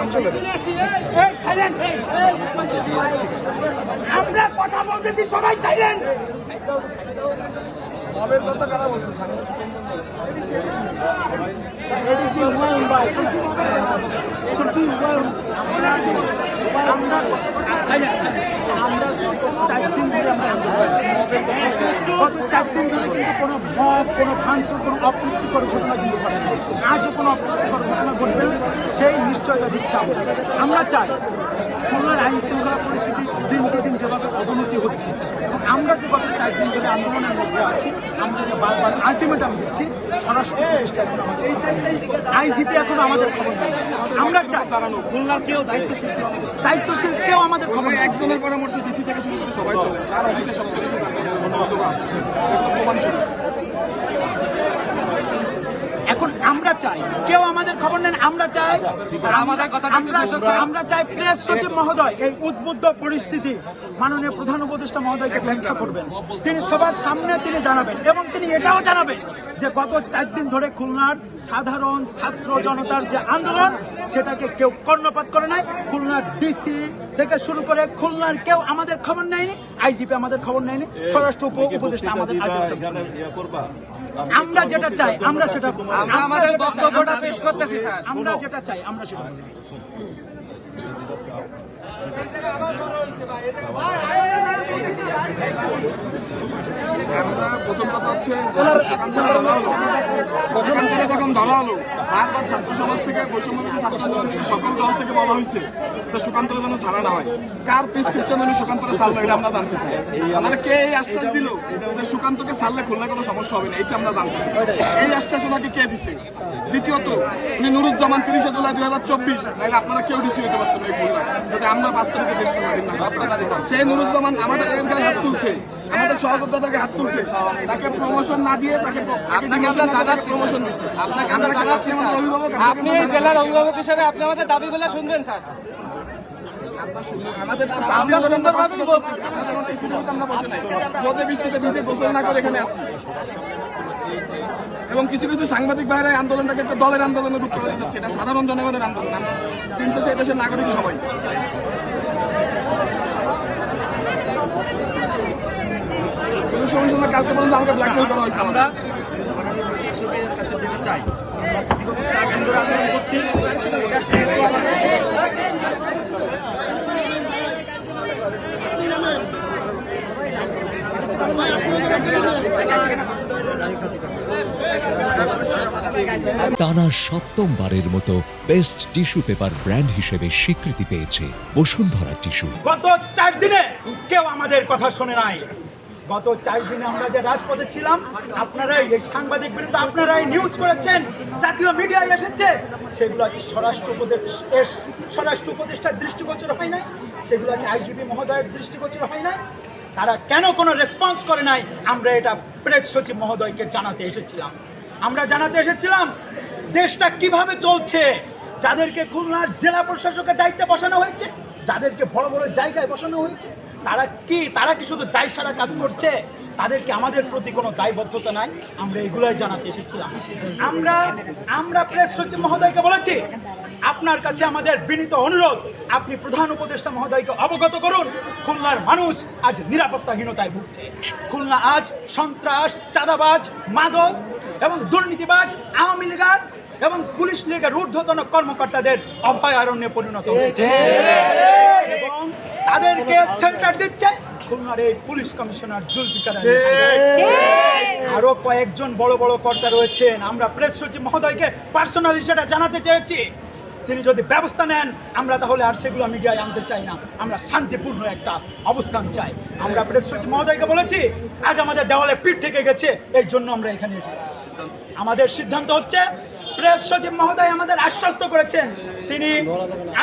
অঞ্চলের আমরা কথা বলতেছি, সবাই সাইলেন্ট। মবের কথা কারা বলছে? আমরা গত 4 দিন ধরে গত 4 দিন ধরে কিন্তু কোনো মব, কোনো ভাঙচুর, কোনো অপ্রীতিকর ঘটনা কিন্তু ঘটে না। আজও কোনো অপ্রীতিকর ঘটনা ঘটবে না, সেই নিশ্চয়তা দিচ্ছে আমরা। আমরা চাই খুলনার আইন শৃঙ্খলা পরিস্থিতি দিনকে দিন যেভাবে অবনতি হচ্ছে এবং আমরা যে গত 4 দিন ধরে আন্দোলনের মধ্যে আছি, আমরা যে বারবার আলটিমেটাম দিচ্ছি, স্বরাষ্ট্র উপদেষ্টা এখন আমাদের আইজিপি এখন আমাদের খবর নেই। আমরা চাই খুলনার কেউ দায়িত্বশীল কেউ আমাদের খবর নেই। একজনের পরামর্শ ডিসি থেকে শুরু করে সবাই চলে, যার অফিসে সবচেয়ে বেশি অভিযোগ আছে প্রমাণ চলে। এখন আমরা চাই কেউ আমাদের খবর নেন। আমরা চাই আমরা চাই প্রেস সচিব মহোদয় এই উদ্বুদ্ধ পরিস্থিতি মাননীয় প্রধান উপদেষ্টা মহোদয়কে ব্যাখ্যা করবেন। তিনি সবার সামনে তিনি জানাবেন এবং তিনি এটাও জানাবেন যে গত 4 দিন ধরে খুলনার সাধারণ ছাত্র জনতার যে আন্দোলন, সেটাকে কেউ কর্ণপাত করে নাই। খুলনার ডিসি থেকে শুরু করে খুলনার কেউ আমাদের খবর নেয়নি, আইজিপি আমাদের খবর নেয়নি, স্বরাষ্ট্র উপদেষ্টা আমাদের আমরা যেটা চাই আমরা সেটা আমাদের বক্তব্যটা পেশ করতেছি স্যার। আমরা যেটা চাই আমরা সেটা প্রথম কথা হচ্ছে যখন ধরা হলো, বারবার ছাত্র সমাজ থেকে, বৈষম্যবিরোধী ছাত্র আন্দোলন থেকে, সকল দল থেকে বলা হয়েছে যে সুকান্তর জন্য ছাড়া না হয়। কার প্রেসক্রিপশন জন্য সুকান্তকে ছাড়লো এটা আমরা জানতে চাই। আমাদের কে এই আশ্বাস দিল যে সুকান্তকে ছাড়লে খুলনায় কোনো সমস্যা হবে না, এটা আমরা জানতে চাই। এই আশ্বাস ওনাকে কে দিছে? দ্বিতীয়ত, উনি নুরুজ্জামান 30 জুলাই 2024, নাহলে আপনারা কেউ ডিসি হতে পারতেন এই খুলনা, যদি আমরা 5 তারিখে দেশটা স্বাধীন না করতাম। সেই নুরুজ্জামান আমাদের হাত তুলছে, আমাদের সহযোদ্ধাদেরকে হাত তুলছে, তাকে প্রমোশন না দিয়ে তাকে প্রমোশন দিচ্ছে। আপনি জেলার অভিভাবক হিসেবে আপনি আমাদের দাবিগুলো শুনবেন স্যার। আমাদের বৃষ্টিতে ভিজে গোসল না করে এখানে আসছি এবং কিছু কিছু সাংবাদিক বাইরে আন্দোলনটাকে একটা দলের আন্দোলনের রূপ করা যাচ্ছে। এটা সাধারণ জনগণের আন্দোলন, আমরা দিন শেষে এই দেশের নাগরিক সবাই। কোনো সমস্যা না, কালকে পর্যন্ত আমাকে ব্ল্যাকমেল করা হয়েছে। আমরা শাসকের কাছে যেতে চাই, আমরা বিগত 4 দিন ধরে আন্দোলন করছি। টানা 7মবারের মতো বেস্ট টিস্যু পেপার ব্র্যান্ড হিসেবে স্বীকৃতি পেয়েছে বসুন্ধরা টিস্যু। গত 4 দিনে কেউ আমাদের কথা শোনে নাই। গত 4 দিনে আমরা যে রাজপথে ছিলাম, আপনারাই এই সাংবাদিক বিরুদ্ধে আপনারাই নিউজ করেছেন, জাতীয় মিডিয়ায় এসেছে, সেগুলো কি স্বরাষ্ট্র উপদেষ্টার দৃষ্টিগোচর হয় নাই? সেগুলো কি আইজিপি মহোদয়ের দৃষ্টিগোচর হয় নাই? তারা কেন কোনো রেসপন্স করে নাই? আমরা এটা প্রেস সচিব মহোদয়কে জানাতে এসেছিলাম। আমরা জানাতে এসেছিলাম দেশটা কিভাবে চলছে, যাদেরকে খুলনার জেলা প্রশাসকের দায়িত্বে বসানো হয়েছে, যাদেরকে বড় বড় জায়গায় বসানো হয়েছে, তারা কি শুধু দায় সারা কাজ করছে? তাদেরকে আমাদের প্রতি কোনো দায়বদ্ধতা নাই। আমরা এগুলোই জানাতে এসেছিলাম। আমরা প্রেস সচিব মহোদয়কে বলেছি, আপনার কাছে আমাদের বিনীত অনুরোধ, আপনি প্রধান উপদেষ্টা মহোদয়কে অবগত করুন, খুলনার মানুষ আজ নিরাপত্তাহীনতায় ভুগছে। খুলনা আজ সন্ত্রাস, চাঁদাবাজ, মাদক এবং দুর্নীতিবাজ আওয়ামী লীগের এবং পুলিশ লীগের ঊর্ধ্বতন কর্মকর্তাদের অভয়ারণ্যে পরিণত হয়েছে এবং তাদেরকে সেল্টার দিচ্ছে খুলনার এই পুলিশ কমিশনার জুলফিকার আলী। আরো কয়েকজন বড় বড় কর্তা রয়েছেন। আমরা প্রেস সচিব মহোদয়কে পার্সোনালি সেটা জানাতে চেয়েছি। তিনি যদি ব্যবস্থা নেন, আমরা তাহলে আর সেগুলো মিডিয়ায় আনতে চাই না। আমরা শান্তিপূর্ণ একটা অবস্থান চাই। আমরা প্রেস সচিব মহোদয়কে বলেছি, আজ আমাদের দেওয়ালে পিঠ থেকে গেছে, এই জন্য আমরা এখানে এসেছি। আমাদের সিদ্ধান্ত হচ্ছে, প্রেস সচিব মহোদয় আমাদের আশ্বস্ত করেছেন, তিনি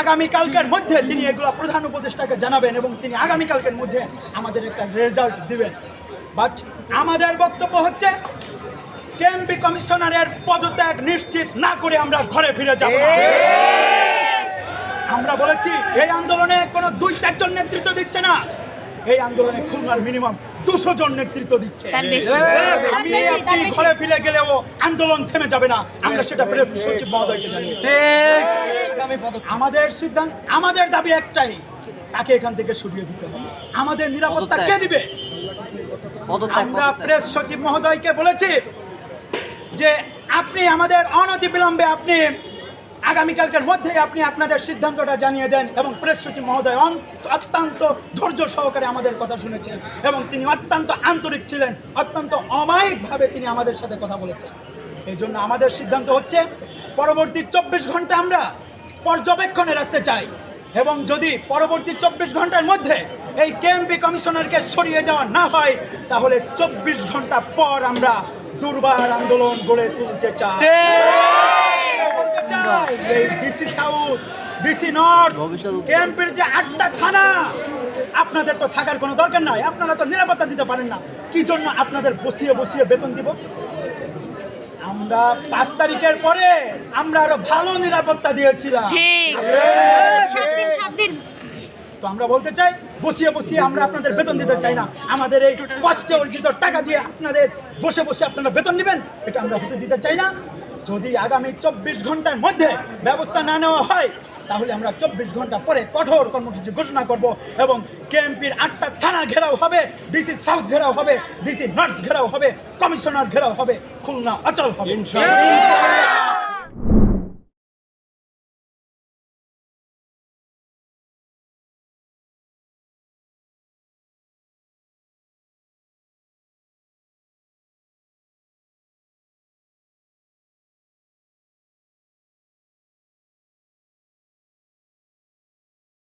আগামীকালকের মধ্যে তিনি এগুলো প্রধান উপদেষ্টাকে জানাবেন এবং তিনি আগামীকালকের মধ্যে আমাদের একটা রেজাল্ট দিবেন। বাট আমাদের বক্তব্য হচ্ছে, কেএমপি কমিশনারের পদত্যাগ নিশ্চিত না করে আমরা ঘরে ফিরে যাব না। আমরা বলেছি, এই আন্দোলনে কোনো 2-4 জন নেতৃত্ব দিচ্ছে না, এই আন্দোলনে খুলনার মিনিমাম 200 জন নেতৃত্ব দিচ্ছে। আপনি ঘরে ফিরে গেলেও আন্দোলন থেমে যাবে না, আমরা সেটা প্রেস সচিব মহোদয়কে জানিয়েছি। আমাদের সিদ্ধান্ত, আমাদের দাবি একটাই, তাকে এখান থেকে সরিয়ে দিতে হবে। আমাদের নিরাপত্তা কে দিবে? আমরা প্রেস সচিব মহোদয়কে বলেছি যে আপনি আমাদের অনতিবিলম্বে আপনি আগামীকালকের মধ্যেই আপনি আপনাদের সিদ্ধান্তটা জানিয়ে দেন। এবং প্রেস সচিব মহোদয় অত্যন্ত ধৈর্য সহকারে আমাদের কথা শুনেছেন এবং তিনি অত্যন্ত আন্তরিক ছিলেন, অত্যন্ত অমায়িকভাবে তিনি আমাদের সাথে কথা বলেছেন। এই জন্য আমাদের সিদ্ধান্ত হচ্ছে পরবর্তী 24 ঘন্টা আমরা পর্যবেক্ষণে রাখতে চাই এবং যদি পরবর্তী 24 ঘন্টার মধ্যে এই কেএমপি কমিশনারকে সরিয়ে দেওয়া না হয় তাহলে 24 ঘন্টা পর আমরা দুর্বার আন্দোলন গড়ে তুলতে চাই। এই ডিসি সাউথ, ডিসি নর্থ, কেএমপির যে 8টা থানা, আপনাদের তো থাকার কোনো দরকার নাই, আপনারা তো নিরাপত্তা দিতে পারেন না, কি জন্য আপনাদের বসিয়ে বসিয়ে বেতন দিব? আমরা 5 তারিখের পরে আমরা আরো ভালো নিরাপত্তা দিয়েছিলাম। তো আমরা বলতে চাই, বসিয়ে বসিয়ে আমরা আপনাদের বেতন দিতে চাই না। আমাদের এই কষ্টে অর্জিত টাকা দিয়ে আপনাদের বসে বসে আপনারা বেতন নেবেন, এটা আমরা হতে দিতে চাই না। যদি আগামী 24 ঘন্টার মধ্যে ব্যবস্থা না নেওয়া হয় তাহলে আমরা 24 ঘন্টা পরে কঠোর কর্মসূচি ঘোষণা করব এবং কেএমপির 8টা থানা ঘেরাও হবে, ডিসি সাউথ ঘেরাও হবে, ডিসি নর্থ ঘেরাও হবে, কমিশনার ঘেরাও হবে, খুলনা অচল হবে।